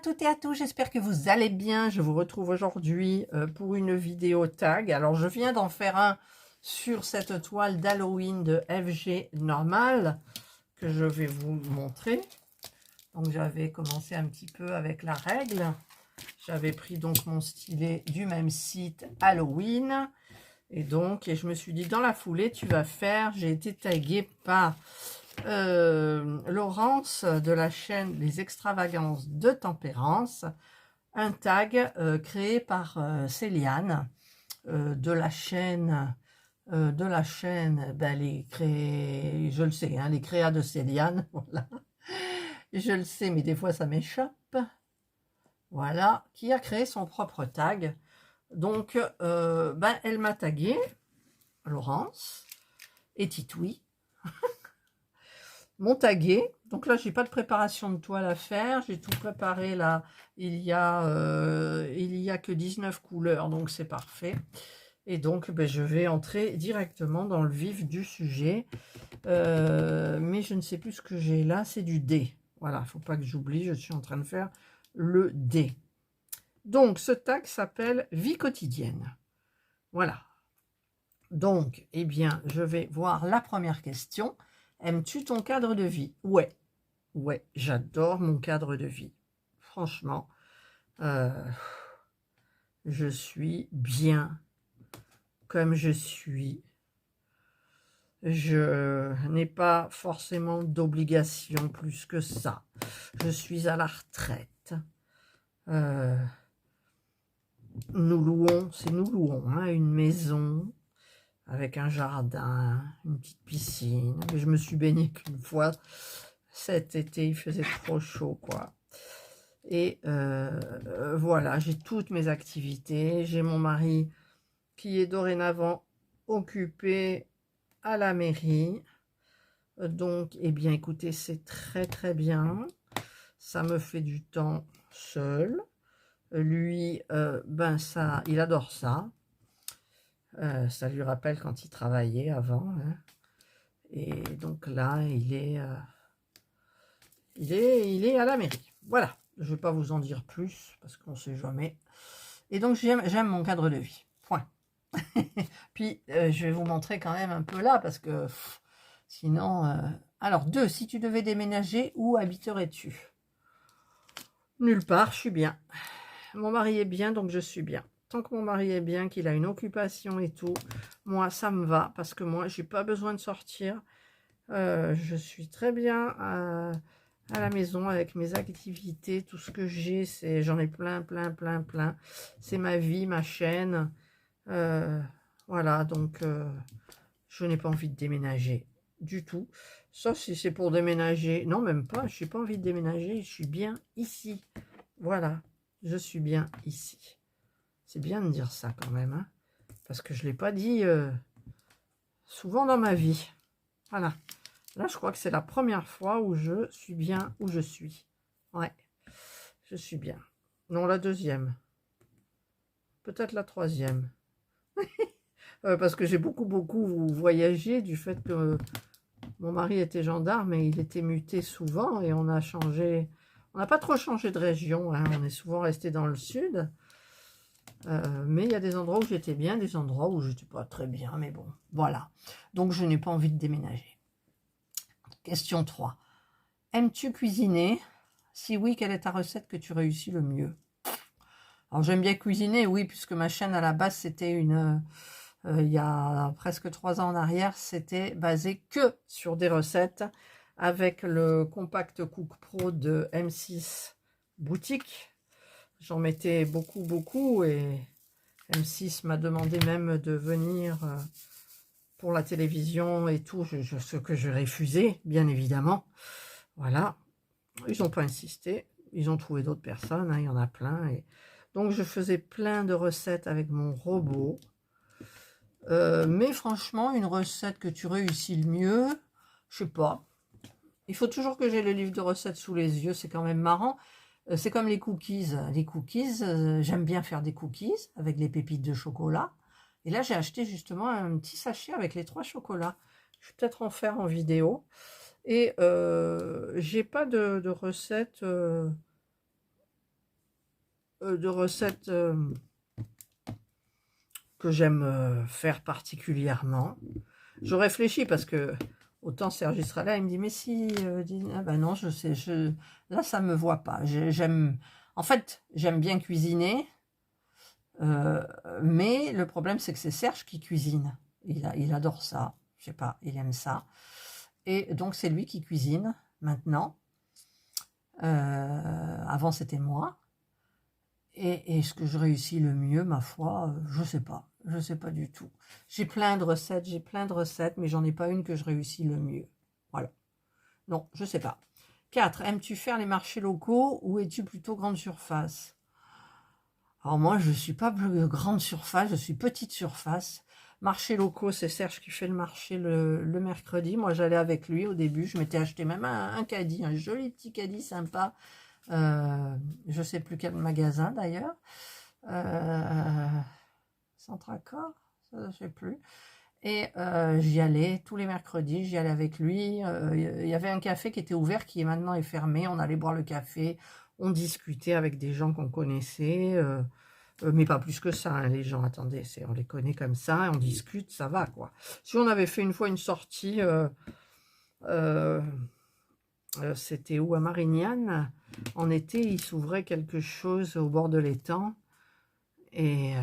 toutes et à tous, j'espère que vous allez bien. Je vous retrouve aujourd'hui pour une vidéo tag. Alors je viens d'en faire un sur cette toile d'Halloween de FG Normal que je vais vous montrer. Donc j'avais commencé un petit peu avec la règle. J'avais pris donc mon stylet du même site Halloween. Et je me suis dit dans la foulée tu vas faire, j'ai été taguée par Laurence de la chaîne Les Extravagances de Tempérance, un tag créé par Céliane de la chaîne je le sais, hein, les créas de Céliane, voilà, je le sais, mais des fois ça m'échappe, voilà, qui a créé son propre tag. Donc elle m'a tagué, Laurence et Titoui m'ont tagué. Donc là, j'ai pas de préparation de toile à faire. J'ai tout préparé là. Il y a que 19 couleurs, donc c'est parfait. Et donc, je vais entrer directement dans le vif du sujet. Mais je ne sais plus ce que j'ai là. C'est du dé. Voilà, faut pas que j'oublie. Je suis en train de faire le dé. Donc, ce tag s'appelle Vie quotidienne. Voilà. Donc, eh bien, je vais voir la première question. Aimes-tu ton cadre de vie? Ouais, j'adore mon cadre de vie. Franchement, je suis bien comme je suis. Je n'ai pas forcément d'obligation plus que ça. Je suis à la retraite. Nous louons hein, une maison avec un jardin, une petite piscine. Mais je me suis baignée qu'une fois. Cet été, il faisait trop chaud, quoi. Et voilà, j'ai toutes mes activités. J'ai mon mari qui est dorénavant occupé à la mairie. Donc, eh bien, écoutez, c'est très, très bien. Ça me fait du temps seul. Lui, il adore ça. Ça lui rappelle quand il travaillait avant. Hein. Et donc là, il est à la mairie. Voilà, je ne vais pas vous en dire plus parce qu'on ne sait jamais. Et donc j'aime mon cadre de vie. Point. Puis je vais vous montrer quand même un peu là parce que sinon. Alors 2, si tu devais déménager, où habiterais-tu? Nulle part, je suis bien. Mon mari est bien, donc je suis bien. Tant que mon mari est bien, qu'il a une occupation et tout, moi ça me va parce que moi j'ai pas besoin de sortir. Je suis très bien à la maison avec mes activités, tout ce que j'ai, j'en ai plein. C'est ma vie, ma chaîne. Voilà, donc je n'ai pas envie de déménager du tout. Sauf si c'est pour déménager. Non, même pas, je n'ai pas envie de déménager, je suis bien ici. Voilà, je suis bien ici. C'est bien de dire ça quand même, hein, parce que je ne l'ai pas dit souvent dans ma vie. Voilà. Là, je crois que c'est la première fois où je suis bien où je suis. Ouais, je suis bien. Non, la deuxième. Peut-être la troisième. Parce que j'ai beaucoup voyagé du fait que mon mari était gendarme et il était muté souvent et on a changé. On n'a pas trop changé de région, hein, on est souvent resté dans le sud. Mais il y a des endroits où j'étais bien, des endroits où je n'étais pas très bien, mais bon, voilà. Donc je n'ai pas envie de déménager. Question 3. Aimes-tu cuisiner? Si oui, quelle est ta recette que tu réussis le mieux? Alors j'aime bien cuisiner, oui, puisque ma chaîne à la base, c'était il y a presque 3 ans en arrière, c'était basé que sur des recettes avec le Compact Cook Pro de M6 Boutique. J'en mettais beaucoup et M6 m'a demandé même de venir pour la télévision et tout, ce que je refusais, bien évidemment. Voilà, ils n'ont pas insisté, ils ont trouvé d'autres personnes, hein, il y en a plein. Et donc je faisais plein de recettes avec mon robot. Mais franchement, une recette que tu réussis le mieux, je sais pas. Il faut toujours que j'ai le livre de recettes sous les yeux, c'est quand même marrant. C'est comme les cookies. Les cookies, j'aime bien faire des cookies avec les pépites de chocolat. Et là, j'ai acheté justement un petit sachet avec les 3 chocolats. Je vais peut-être en faire en vidéo. Et j'ai pas de recette de recettes que j'aime faire particulièrement. Je réfléchis parce que autant Serge sera là, il me dit mais si, ah ben non, je sais, là ça me voit pas. En fait, j'aime bien cuisiner, mais le problème c'est que c'est Serge qui cuisine. Il adore ça, je sais pas, il aime ça. Et donc c'est lui qui cuisine maintenant. Avant c'était moi. Et est-ce que je réussis le mieux, ma foi, je sais pas du tout. J'ai plein de recettes, mais j'en ai pas une que je réussis le mieux. Voilà. Non, je sais pas. 4. Aimes-tu faire les marchés locaux ou es-tu plutôt grande surface? Alors moi, je suis pas grande surface, je suis petite surface. Marchés locaux, c'est Serge qui fait le marché le mercredi. Moi, j'allais avec lui au début. Je m'étais acheté même un caddie, un joli petit caddie sympa. Je sais plus quel magasin d'ailleurs. Centracor, ça, je sais plus. Et j'y allais tous les mercredis, j'y allais avec lui. Il y avait un café qui était ouvert, qui maintenant est fermé. On allait boire le café, on discutait avec des gens qu'on connaissait, mais pas plus que ça, hein, les gens, attendez, on les connaît comme ça, on discute, ça va, quoi. Si on avait fait une fois une sortie, c'était où, à Marignane, en été, il s'ouvrait quelque chose au bord de l'étang, et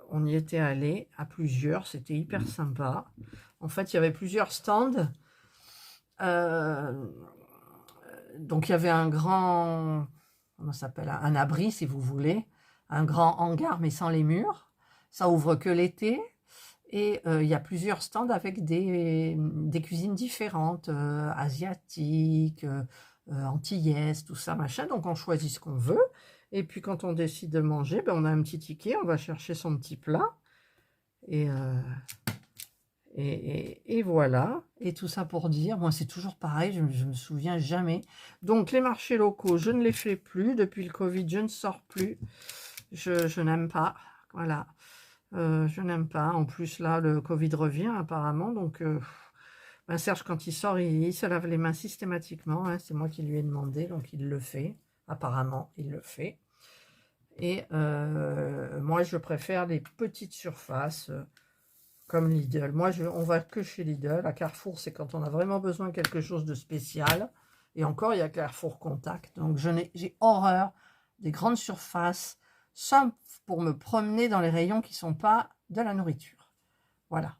on y était allé à plusieurs, c'était hyper sympa. En fait, il y avait plusieurs stands, donc il y avait un grand, comment ça s'appelle, un abri si vous voulez, un grand hangar mais sans les murs, ça ouvre que l'été, et il y a plusieurs stands avec des cuisines différentes, asiatiques, antillaises, tout ça, machin, donc on choisit ce qu'on veut, et puis quand on décide de manger, ben on a un petit ticket, on va chercher son petit plat, et voilà, et tout ça pour dire, moi c'est toujours pareil, je me souviens jamais. Donc les marchés locaux, je ne les fais plus, depuis le Covid, je ne sors plus, je n'aime pas, voilà, je n'aime pas. En plus là, le Covid revient apparemment, donc ben Serge quand il sort, il se lave les mains systématiquement, hein, c'est moi qui lui ai demandé, donc il le fait, apparemment il le fait. Et moi je préfère les petites surfaces, comme Lidl. Moi, on va que chez Lidl. À Carrefour, c'est quand on a vraiment besoin de quelque chose de spécial. Et encore, il y a Carrefour Contact. Donc, j'ai horreur des grandes surfaces, sauf pour me promener dans les rayons qui ne sont pas de la nourriture. Voilà.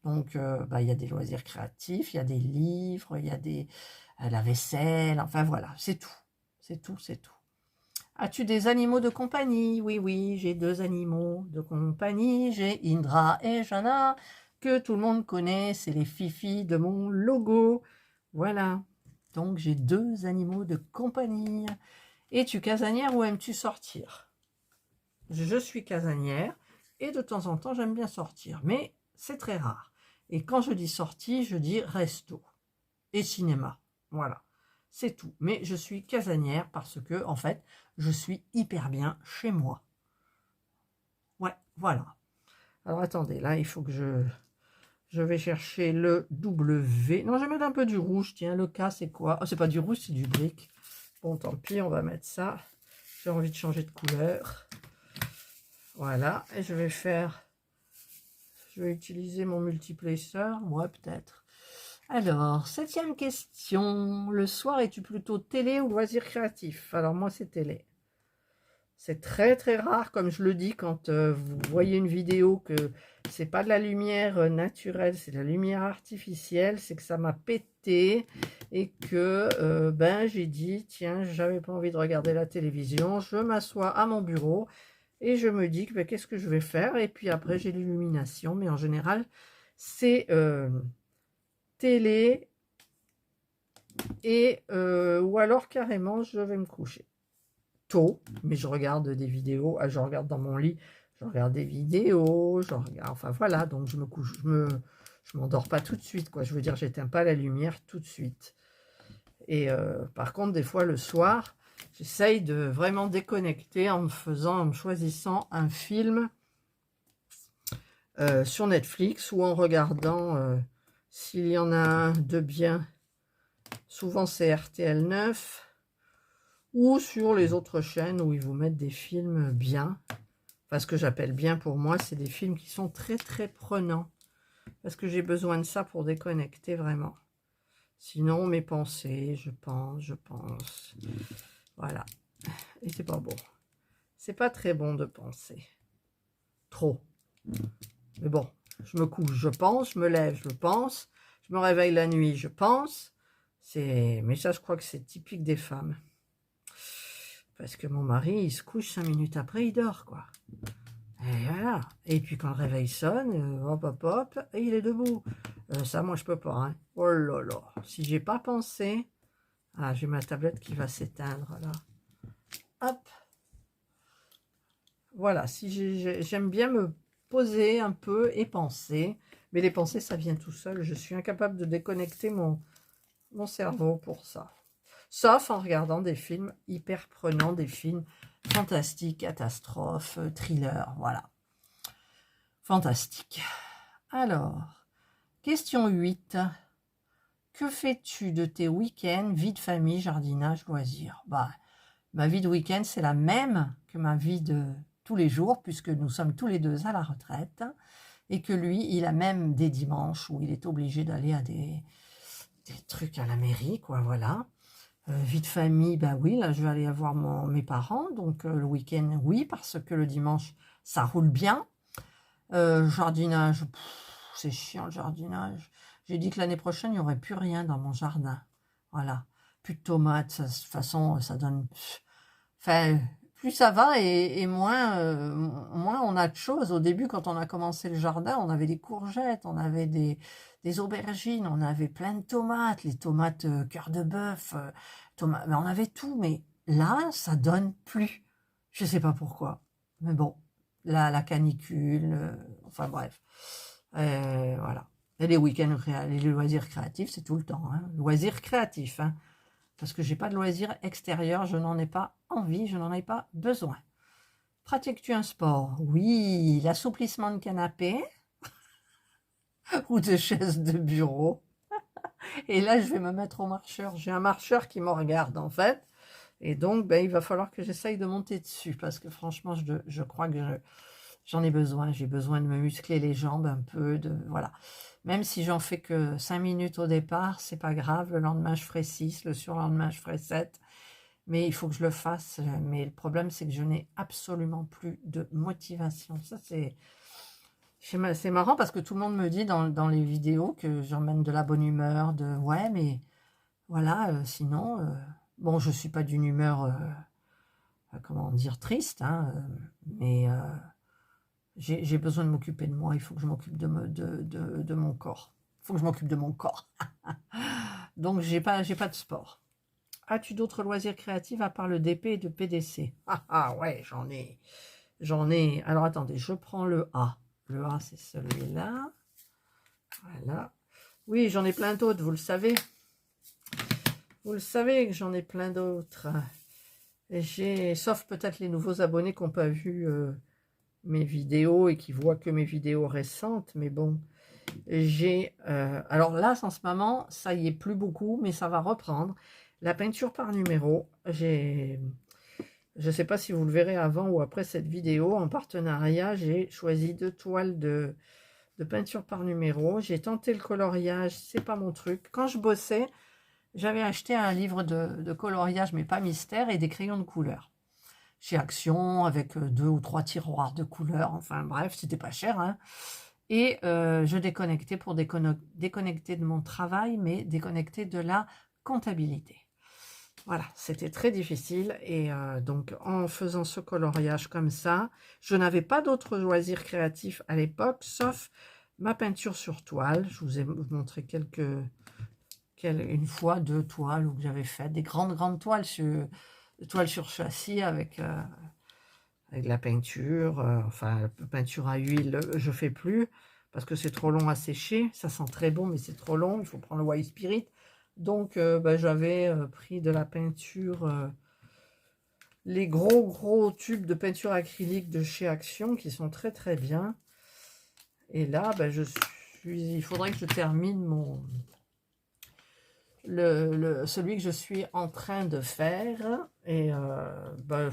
Donc, bah, il y a des loisirs créatifs, il y a des livres, il y a la vaisselle. Enfin, voilà, c'est tout. C'est tout, c'est tout. As-tu des animaux de compagnie? Oui, oui, j'ai 2 animaux de compagnie. J'ai Indra et Jana, que tout le monde connaît. C'est les fifis de mon logo. Voilà. Donc, j'ai 2 animaux de compagnie. Es-tu casanière ou aimes-tu sortir? Je suis casanière et de temps en temps, j'aime bien sortir. Mais c'est très rare. Et quand je dis sortie, je dis resto et cinéma. Voilà. C'est tout. Mais je suis casanière parce que, en fait, je suis hyper bien chez moi. Ouais, voilà. Alors, attendez, là, il faut que je vais chercher le W. Non, je vais mettre un peu du rouge. Tiens, le K, c'est quoi? Oh, c'est pas du rouge, c'est du brique. Bon, tant pis, on va mettre ça. J'ai envie de changer de couleur. Voilà. Et je vais utiliser mon multiplaceur. Moi, peut-être. Alors, 7e question. Le soir, es-tu plutôt télé ou loisir créatif? Alors, moi, c'est télé. C'est très très rare, comme je le dis, quand vous voyez une vidéo que c'est pas de la lumière naturelle, c'est de la lumière artificielle, c'est que ça m'a pété et que ben j'ai dit, tiens, j'avais pas envie de regarder la télévision, je m'assois à mon bureau et je me dis que ben, qu'est-ce que je vais faire? Et puis après, j'ai l'illumination, mais en général, c'est télé et ou alors carrément je vais me coucher tôt, mais je regarde des vidéos, je regarde dans mon lit, je regarde des vidéos, je regarde, enfin voilà, donc je me couche, je m'endors pas tout de suite, quoi. Je veux dire, j'éteins pas la lumière tout de suite. Et par contre, des fois le soir, j'essaye de vraiment déconnecter en me choisissant un film sur Netflix ou en regardant s'il y en a un de bien. Souvent c'est RTL 9 ou sur les autres chaînes où ils vous mettent des films bien. Enfin, ce que j'appelle bien pour moi, c'est des films qui sont très très prenants. Parce que j'ai besoin de ça pour déconnecter vraiment. Sinon, mes pensées, je pense. Voilà. Et c'est pas bon. C'est pas très bon de penser. Trop. Mais bon, je me couche, je pense, je me lève, je pense, je me réveille la nuit, je pense. Mais ça, je crois que c'est typique des femmes. Parce que mon mari, il se couche 5 minutes après, il dort, quoi. Et voilà. Et puis quand le réveil sonne, hop, hop, hop, et il est debout. Ça, moi, je peux pas. Hein. Oh là là. Si j'ai pas pensé... Ah, j'ai ma tablette qui va s'éteindre, là. Hop. Voilà. Si j'aime bien me poser un peu et penser. Mais les pensées, ça vient tout seul. Je suis incapable de déconnecter mon cerveau pour ça. Sauf en regardant des films hyper prenants, des films fantastiques, catastrophes, thrillers, voilà. Fantastique. Alors, question 8. Que fais-tu de tes week-ends, vie de famille, jardinage, loisirs? Bah, ma vie de week-end, c'est la même que ma vie de tous les jours, puisque nous sommes tous les deux à la retraite, et que lui, il a même des dimanches où il est obligé d'aller à des trucs à la mairie, quoi, voilà. Vie de famille, bah oui, là je vais aller voir mes parents, donc le week-end, oui, parce que le dimanche, ça roule bien. Jardinage, c'est chiant le jardinage. J'ai dit que l'année prochaine, il n'y aurait plus rien dans mon jardin. Voilà, plus de tomates, de toute façon, ça donne... Enfin, plus ça va et moins on a de choses. Au début, quand on a commencé le jardin, on avait des courgettes, on avait des aubergines, on avait plein de tomates, les tomates cœur de bœuf, mais on avait tout. Mais là, ça donne plus. Je sais pas pourquoi. Mais bon, la canicule, enfin bref. Voilà. Et les week-ends, les loisirs créatifs, c'est tout le temps. Hein. Loisirs créatifs, hein. Parce que j'ai pas de loisirs extérieurs, je n'en ai pas envie, je n'en ai pas besoin. Pratiques-tu un sport? Oui, l'assouplissement de canapé ou de chaise de bureau. Et là, je vais me mettre au marcheur. J'ai un marcheur qui me regarde, en fait. Et donc, ben, il va falloir que j'essaye de monter dessus. Parce que franchement, je crois que j'en ai besoin. J'ai besoin de me muscler les jambes un peu. Voilà. Même si j'en fais que 5 minutes au départ, c'est pas grave. Le lendemain, je ferai 6. Le surlendemain, je ferai 7. Mais il faut que je le fasse. Mais le problème, c'est que je n'ai absolument plus de motivation. Ça, c'est marrant parce que tout le monde me dit dans les vidéos que j'emmène de la bonne humeur, ouais, mais voilà, sinon, bon, je suis pas d'une humeur, comment dire, triste, hein, mais j'ai besoin de m'occuper de moi. Il faut que je m'occupe de mon corps. Il faut que je m'occupe de mon corps. Donc, j'ai pas de sport. As-tu d'autres loisirs créatifs à part le DP et le PDC? Ah ouais, j'en ai. Alors, attendez, je prends le A. Le A, c'est celui-là. Voilà. Oui, j'en ai plein d'autres, vous le savez. Vous le savez que j'en ai plein d'autres. Sauf peut-être les nouveaux abonnés qui n'ont pas vu mes vidéos et qui voient que mes vidéos récentes. Mais bon, alors là, en ce moment, ça y est plus beaucoup, mais ça va reprendre. La peinture par numéro, je ne sais pas si vous le verrez avant ou après cette vidéo, en partenariat, j'ai choisi 2 toiles de peinture par numéro. J'ai tenté le coloriage, c'est pas mon truc. Quand je bossais, j'avais acheté un livre de coloriage, mais pas mystère, et des crayons de couleur. Chez Action, avec 2 ou 3 tiroirs de couleurs, enfin bref, c'était pas cher, hein. Et je déconnectais pour déconnecter de mon travail, mais déconnecter de la comptabilité. Voilà, c'était très difficile. Et donc, en faisant ce coloriage comme ça, je n'avais pas d'autres loisirs créatifs à l'époque, sauf ma peinture sur toile. Je vous ai montré une fois 2 toiles où j'avais fait des grandes toiles sur châssis avec de la peinture. Enfin, peinture à huile, je fais plus parce que c'est trop long à sécher. Ça sent très bon, mais c'est trop long. Il faut prendre le white spirit. Donc, j'avais pris de la peinture, les gros tubes de peinture acrylique de chez Action qui sont très très bien. Et là, il faudrait que je termine celui que je suis en train de faire. Et ben,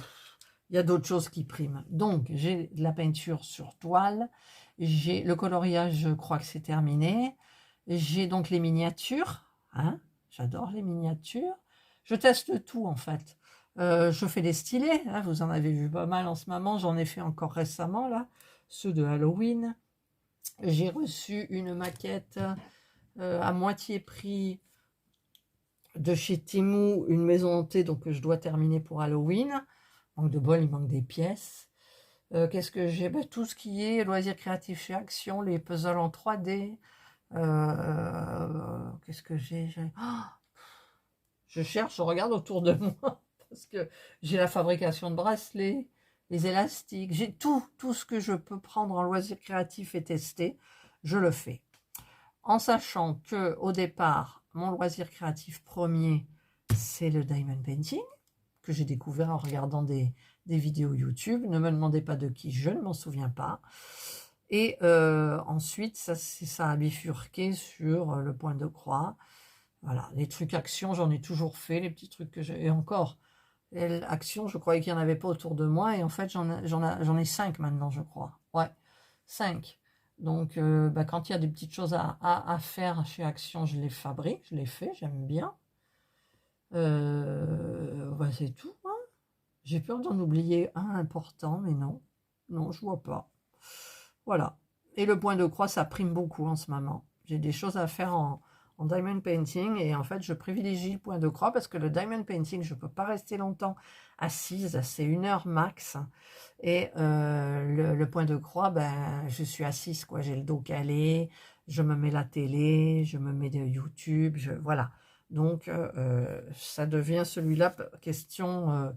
il y a d'autres choses qui priment. Donc, j'ai de la peinture sur toile. J'ai le coloriage, je crois que c'est terminé. J'ai donc les miniatures. Hein, j'adore les miniatures. Je teste tout, en fait. Je fais des stylés. Hein, vous en avez vu pas mal en ce moment. J'en ai fait encore récemment, là. Ceux de Halloween. J'ai reçu une maquette à moitié prix de chez Temu, une maison hantée, donc que je dois terminer pour Halloween. Manque de bol, il manque des pièces. Qu'est-ce que j'ai? Ben, tout ce qui est loisirs créatifs chez Action, les puzzles en 3D. Qu'est-ce que j'ai? Je cherche, je regarde autour de moi, parce que j'ai la fabrication de bracelets, les élastiques, j'ai tout ce que je peux prendre en loisirs créatifs et tester, je le fais. En sachant que au départ, mon loisir créatif premier, c'est le diamond painting, que j'ai découvert en regardant des vidéos YouTube. Ne me demandez pas de qui, je ne m'en souviens pas. Et ensuite, ça a bifurqué sur le point de croix. Voilà, les trucs action, j'en ai toujours fait, les petits trucs que j'ai. Et encore, action, je croyais qu'il n'y en avait pas autour de moi. Et en fait, j'en ai 5 maintenant, je crois. Ouais, 5. Donc, bah, quand il y a des petites choses à faire chez Action, je les fabrique, je les fais, j'aime bien. Bah, c'est tout. Hein. J'ai peur d'en oublier un important, mais non. Non, je vois pas. Voilà. Et le point de croix, ça prime beaucoup en ce moment. J'ai des choses à faire en diamond painting et en fait, je privilégie le point de croix parce que le diamond painting, je ne peux pas rester longtemps assise. C'est 1 heure max. Et le point de croix, ben, je suis assise, quoi. J'ai le dos calé, je me mets la télé, je me mets de YouTube, voilà. Donc, ça devient celui-là question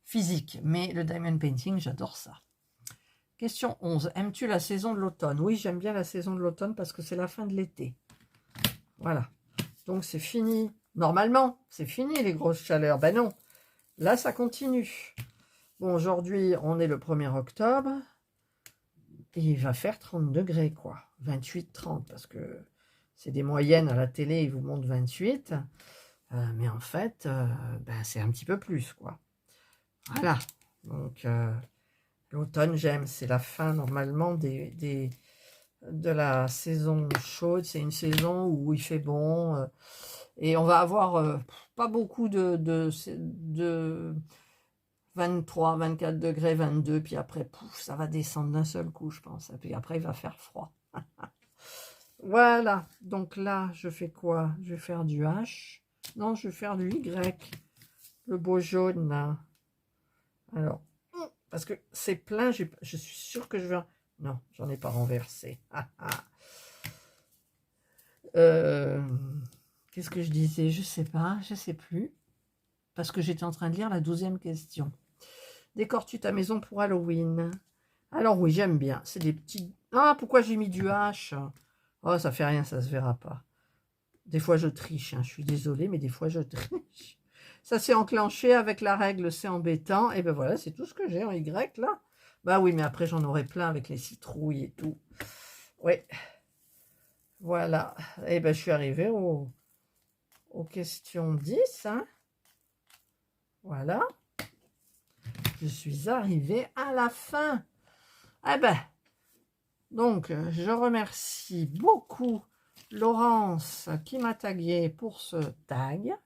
physique. Mais le diamond painting, j'adore ça. Question 11. Aimes-tu la saison de l'automne? Oui, j'aime bien la saison de l'automne parce que c'est la fin de l'été. Voilà. Donc, c'est fini. Normalement, c'est fini les grosses chaleurs. Ben non. Là, ça continue. Bon, aujourd'hui, on est le 1er octobre. Et il va faire 30 degrés, quoi. 28-30, parce que c'est des moyennes à la télé, ils vous montrent 28. Mais en fait, ben, c'est un petit peu plus, quoi. Voilà. Donc, l'automne, j'aime. C'est la fin, normalement, de la saison chaude. C'est une saison où il fait bon. Et on va avoir pas beaucoup de 23, 24 degrés, 22. Puis après, pouf, ça va descendre d'un seul coup, je pense. Et puis après, il va faire froid. Voilà. Donc là, je fais quoi? Je vais faire du H. Non, je vais faire du Y. Le beau jaune, là. Alors, parce que c'est plein, je suis sûre que je vais... Non, j'en ai pas renversé. Qu'est-ce que je disais? Je sais pas, je sais plus. Parce que j'étais en train de lire la 12e question. Décores-tu ta maison pour Halloween? Alors oui, j'aime bien. C'est des petits... Ah, pourquoi j'ai mis du H? Oh, ça fait rien, ça se verra pas. Des fois, je triche. Hein. Je suis désolée, mais des fois, je triche. Ça s'est enclenché avec la règle, c'est embêtant. Et ben voilà, c'est tout ce que j'ai en Y, là. Bah oui, mais après, j'en aurai plein avec les citrouilles et tout. Oui. Voilà. Et ben, je suis arrivée aux questions 10. Hein. Voilà. Je suis arrivée à la fin. Eh ben, donc, je remercie beaucoup Laurence qui m'a tagué pour ce tag.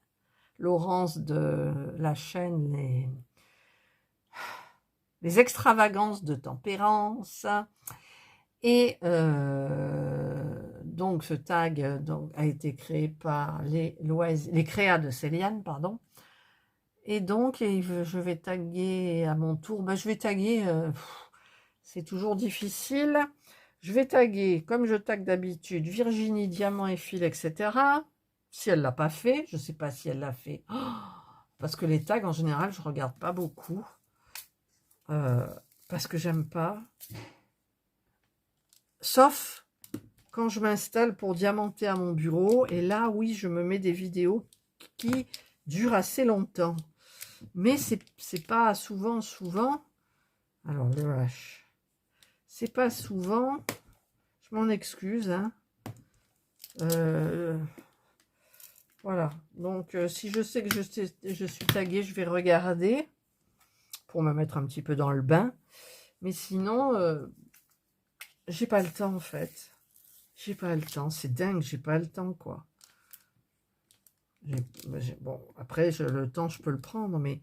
Laurence de la chaîne les extravagances de tempérance. Et donc, ce tag a été créé par les créas de Céliane, pardon. Et donc, je vais taguer à mon tour. Ben, je vais taguer, c'est toujours difficile. Je vais taguer, comme je tague d'habitude, Virginie, Diamant et Fil, etc. Si elle ne l'a pas fait, je ne sais pas si elle l'a fait. Oh, parce que les tags, en général, je ne regarde pas beaucoup. Parce que j'aime pas. Sauf quand je m'installe pour diamanter à mon bureau. Et là, oui, je me mets des vidéos qui durent assez longtemps. Mais c'est pas souvent. Alors, le H. C'est pas souvent. Je m'en excuse. Hein. Voilà. Donc, si je sais que je suis taguée, je vais regarder pour me mettre un petit peu dans le bain. Mais sinon, j'ai pas le temps, en fait. J'ai pas le temps. C'est dingue, j'ai pas le temps, quoi. Bon, après, le temps, je peux le prendre, mais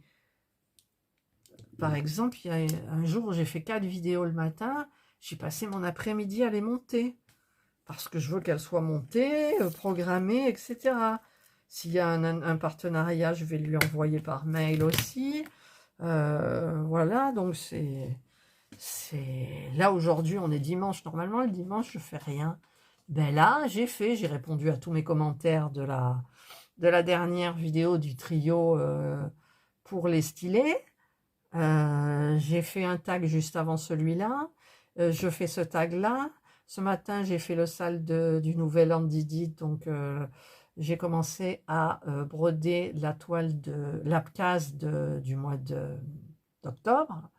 par exemple, il y a un jour où j'ai fait 4 vidéos le matin, j'ai passé mon après-midi à les monter. Parce que je veux qu'elles soient montées, programmées, etc. S'il y a un partenariat, je vais lui envoyer par mail aussi. Voilà, donc c'est... Là, aujourd'hui, on est dimanche. Normalement, le dimanche, je fais rien. Ben là, j'ai répondu à tous mes commentaires de la dernière vidéo du trio pour les stylés. J'ai fait un tag juste avant celui-là. Je fais ce tag-là. Ce matin, j'ai fait le sale du Nouvel An d'Idit. Donc, j'ai commencé à broder la toile la case du mois d'octobre.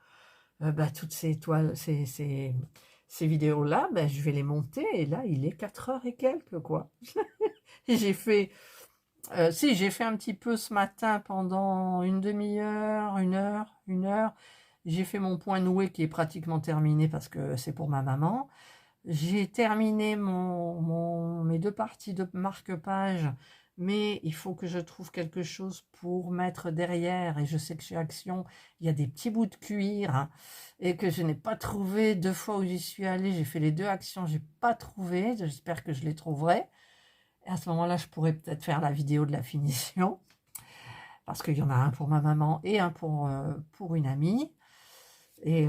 Bah, toutes ces toiles, ces vidéos-là, bah, je vais les monter. Et là, il est 4 heures et quelques, quoi. J'ai fait... si, j'ai fait un petit peu ce matin pendant une demi-heure, une heure. J'ai fait mon point noué qui est pratiquement terminé parce que c'est pour ma maman. J'ai terminé mes 2 parties de marque-page, mais il faut que je trouve quelque chose pour mettre derrière. Et je sais que chez Action, il y a des petits bouts de cuir hein, et que je n'ai pas trouvé 2 fois où j'y suis allée. J'ai fait les 2 actions, j'ai pas trouvé. J'espère que je les trouverai. Et à ce moment-là, je pourrais peut-être faire la vidéo de la finition. Parce qu'il y en a un pour ma maman et un pour une amie. Et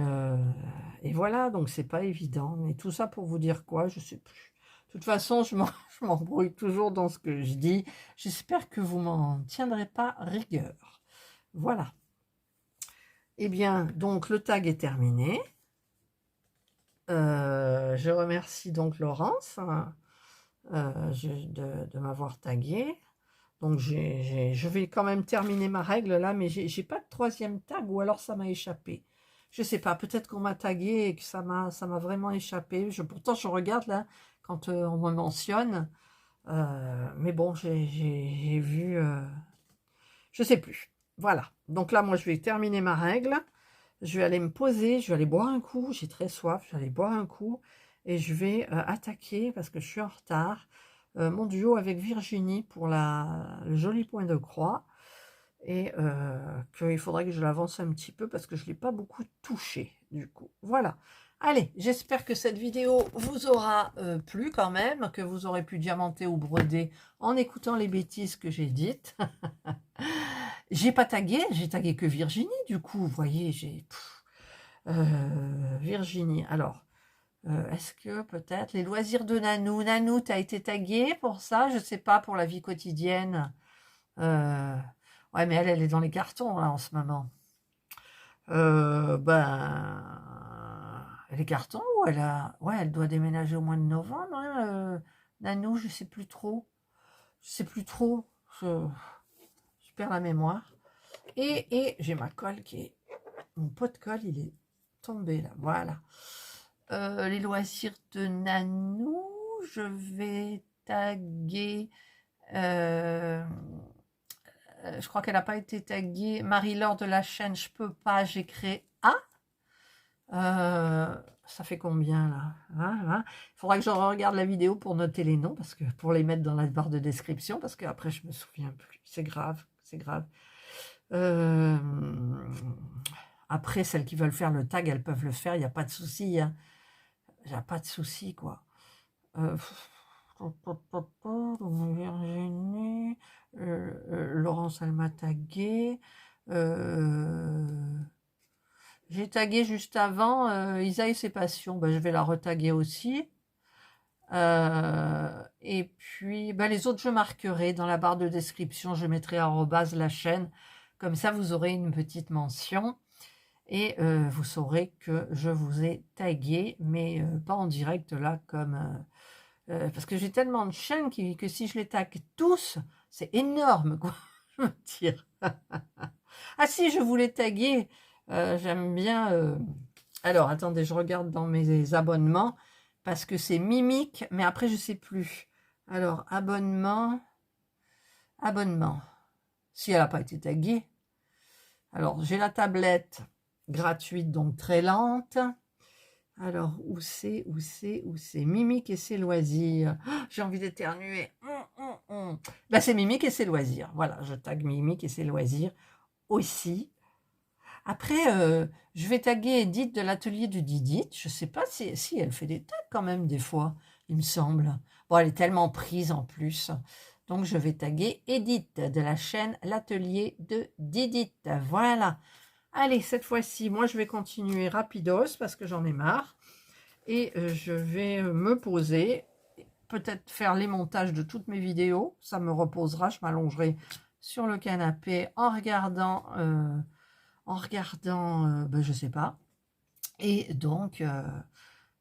voilà, donc c'est pas évident. Mais tout ça pour vous dire quoi, je sais plus. De toute façon, je m'embrouille toujours dans ce que je dis. J'espère que vous m'en tiendrez pas rigueur. Voilà. Eh bien, donc le tag est terminé. Je remercie donc Laurence de m'avoir tagué. Donc je vais quand même terminer ma règle là, mais j'ai pas de 3e tag ou alors ça m'a échappé. Je sais pas, peut-être qu'on m'a tagué et que ça m'a vraiment échappé. Pourtant je regarde là quand on me mentionne, mais bon j'ai vu, je sais plus. Voilà. Donc là moi je vais terminer ma règle. Je vais aller me poser, je vais aller boire un coup. J'ai très soif, je vais aller boire un coup et je vais attaquer parce que je suis en retard. Mon duo avec Virginie pour le joli point de croix et qu'il faudrait que je l'avance un petit peu parce que je ne l'ai pas beaucoup touché du coup. Voilà. Allez, j'espère que cette vidéo vous aura plu quand même, que vous aurez pu diamanter ou broder en écoutant les bêtises que j'ai dites. J'ai pas tagué, j'ai tagué que Virginie du coup, vous voyez, Virginie, alors... est-ce que peut-être les loisirs de Nanou, Nanou, t'as été taguée pour ça? Je sais pas, pour la vie quotidienne. Ouais, mais elle est dans les cartons là en ce moment. Les cartons ou ouais, elle doit déménager au mois de novembre. Hein, Nanou, je sais plus trop. Je sais plus trop. Je perds la mémoire. Et j'ai ma colle mon pot de colle, il est tombé là. Voilà. Les loisirs de Nanou, je vais taguer. Je crois qu'elle n'a pas été taguée. Marie-Laure de la chaîne, je peux pas, j'ai créé A. Ça fait combien là Il faudra que je regarde la vidéo pour noter les noms, parce que pour les mettre dans la barre de description, parce qu'après je me souviens plus. C'est grave, c'est grave. Après, celles qui veulent faire le tag, elles peuvent le faire, il n'y a pas de souci. Hein. Il n'y a pas de souci, quoi. Virginie, Laurence, elle m'a tagué. J'ai tagué juste avant Isa et ses passions. Ben, je vais la retaguer aussi. Et puis, ben, les autres, je marquerai dans la barre de description. Je mettrai @ la chaîne. Comme ça, vous aurez une petite mention. Et vous saurez que je vous ai tagué, mais pas en direct là, comme... parce que j'ai tellement de chaînes que si je les tag tous, c'est énorme, quoi. Je veux dire. Ah si, je voulais taguer. J'aime bien... Alors, attendez, je regarde dans mes abonnements, parce que c'est Mimique, mais après, je sais plus. Alors, abonnement... abonnement, si elle n'a pas été taguée. Alors, j'ai la tablette gratuite, donc très lente. Alors, où c'est Mimique et ses loisirs. Oh, j'ai envie d'éternuer. Ben, c'est Mimique et ses loisirs. Voilà, je tag Mimique et ses loisirs aussi. Après, je vais taguer Edith de l'atelier du Didit. Je ne sais pas si elle fait des tags quand même des fois, il me semble. Bon, elle est tellement prise en plus. Donc, je vais taguer Edith de la chaîne L'atelier de Didit. Voilà. Allez, cette fois-ci, moi, je vais continuer rapidos parce que j'en ai marre. Et je vais me poser, peut-être faire les montages de toutes mes vidéos. Ça me reposera, je m'allongerai sur le canapé en regardant, ben, je sais pas. Et donc,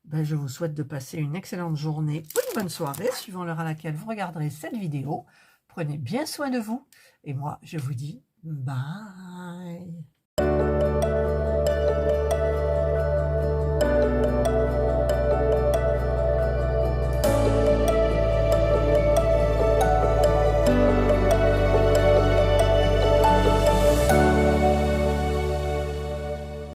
ben, je vous souhaite de passer une excellente journée ou une bonne soirée, suivant l'heure à laquelle vous regarderez cette vidéo. Prenez bien soin de vous. Et moi, je vous dis bye.